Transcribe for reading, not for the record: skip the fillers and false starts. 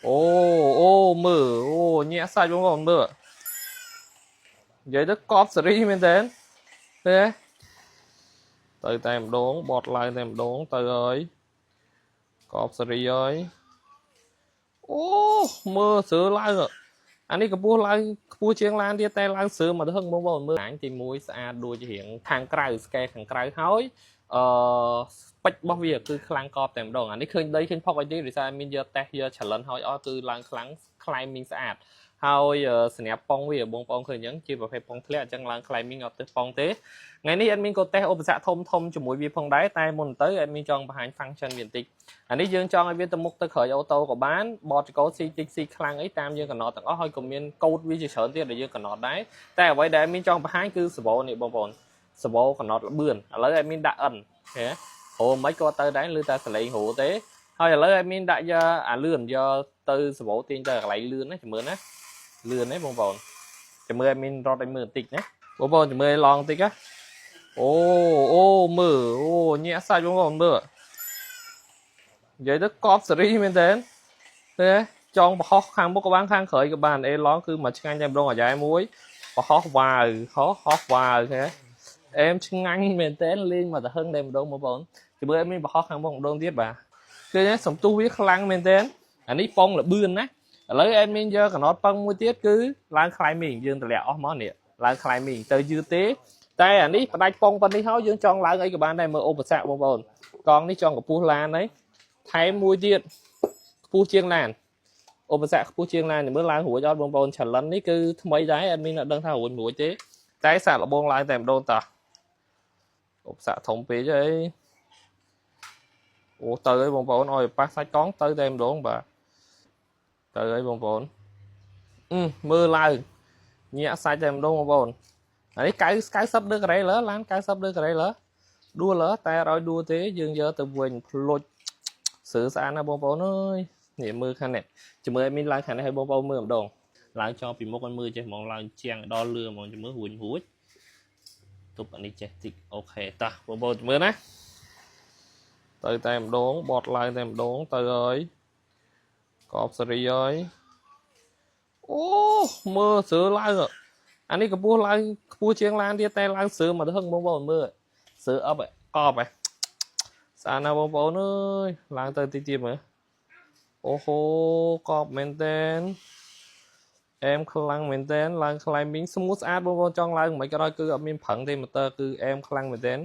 ô mờ ô nhẹ sai đúng không mờ vậy đó cọp seri mình đến thế tới tem đốn bọt lại tem đốn tới ơi cọp seri ơi ô mờ sửa lại rồi anh ấy có bua lại bua chiang lan đi tay lan sửa mà hơn mong mong mưa ảnh thì mũi xa đuôi chỉ hiện thang cày sky thang cày hói bách bóc việc cứ khlang cọp tem đốn anh ấy khơi đây khơi phong cái gì rồi sao mình giờ tay giờ trả lần hói cứ lan khlang climbing sạchហើយស្នាប់ប៉ុងវាបងប្អូនឃើញអញ្ចឹងជាប្រភេទប៉ុងធ្លាក់អញ្ចឹងឡើង climbing អត់ទៅប៉ុងទេថ្ងៃនេះ admin ក៏តេស្តឧបសគ្គធំជាមួយវាផងដែរតែមុនទៅ admin ចង់បង្ហាញ function វាបន្តិចអានេះយើងចង់ឲ្យវាទៅមុខទៅក្រោយអូតូក៏បានបតកោ CTC ខ្លាំងអីតាមយើងកំណត់ទាំងអស់ហើយក៏មានកូដវាជាច្រើនទៀតដែលយើងកំណត់ដែរតែអ្វីដែល admin ចង់បង្ហាញគឺ servo នេះបងប្អូន servo កំណត់លឿនឥឡូវ admin ដាក់ in ហេហៅមិនក៏ទៅដែរឬតែសលេងហូទេហើយឥឡូវ admin ដាក់យកអាលឿនយកទៅ servo ទាញទៅកន្លែងលឿនណាជំរឿនណាលឿនហ្នឹងបងប្អូនជំរឿន admin រត់ឲ្យមើលបន្តិចណាបងប្អូនជំរឿនឡងបន្តិចណាអូមើលអូញាក់សាច់បងប្អូនមើលនិយាយទៅកប់សេរីមែនតើទេចង់បរោះខាងមុខក៏បានខាងក្រោយក៏បានអេឡងគឺមកឆ្ងាញ់តែម្ដងអាយ៉ែមួយបរោះវ៉ាវហោះវ៉ាវទេអេមឆ្ងាញ់មែនតើលេងមកទៅហឹងតែម្ដងបងប្អូនជំរឿន admin បរោះខាងមុខម្ដងទៀតបាទគឺសំទុះវាខ្លាំងមែនតើអានេះប៉ុងលបឿនណាឥឡូវ admin យកកណត់ប៉ឹងមួយទៀតគឺឡើង climbing យើងតម្លាក់អស់មកនេះឡើង climbing ទៅយឺតទេតែអានេះផ្ដាច់ប៉ុងប៉ុណ្នេះហើយយើងចង់ឡើងអីក៏បានដែរមើលឧបសគ្គបងប្អូនកងនេះចង់កម្ពស់ឡានហើយថែមមួយទៀតខ្ពស់ជាងឡានឧបសគ្គខ្ពស់ជាងឡានមើលឡើងរួចអត់បងប្អូន challenge នេះគឺថ្មីដែរ admin អត់ដឹងថារួចទេតែសាកលបងឡើងតែម្ដងតោះឧបសគ្គធំពេកអីអូទៅអីបងប្អូនឲ្យប៉ះសាច់កង់ទៅតែម្ដងបាទទៅអីបងប្អូនមើលឡើងញាក់សាច់តែម្ដងបងប្អូនអានេះ90 ដឺក្រេលើឡាន90 ដឺក្រេលើដួលតែឲ្យដួលទេយើងយកទៅវិញផ្លុចស្រើស្អាតណាបងប្អូនអើយនេះមើលខាងនេះជំរឿនមានឡើងខាងនេះឲ្យបងប្អូនមើលម្ដងឡើងចោលពីមុខឲ្យមើលចេះហ្មងឡើងជាងដល់លឿហ្មងជំរឿនរួចទប់អានេះចេះតិចអូខេតោះបងប្អូនជំរឿនណាទៅតែម្ដងបត់ឡើងតែម្ដងទៅហើយកបសេរីហើយអូមើលស្រើឡើងអានេះកម្ពស់ឡើងខ្ពស់ជាងឡានទៀតតែឡើងស្រើមកទៅហឹងបងប្អូនមើលស្រើអប់កបហ៎ស្អាតណាស់បងប្អូនអើយឡើងទៅតិចទៀតមើលអូហូកបមែនតើអែមខ្លាំងមែនតើឡើង climbing ស្មូតស្អាតបងប្អូនចង់ឡើងមិនក៏ដោយគឺអត់មានប្រឹងទេម៉ូទ័រគឺអែមខ្លាំងមែនតើ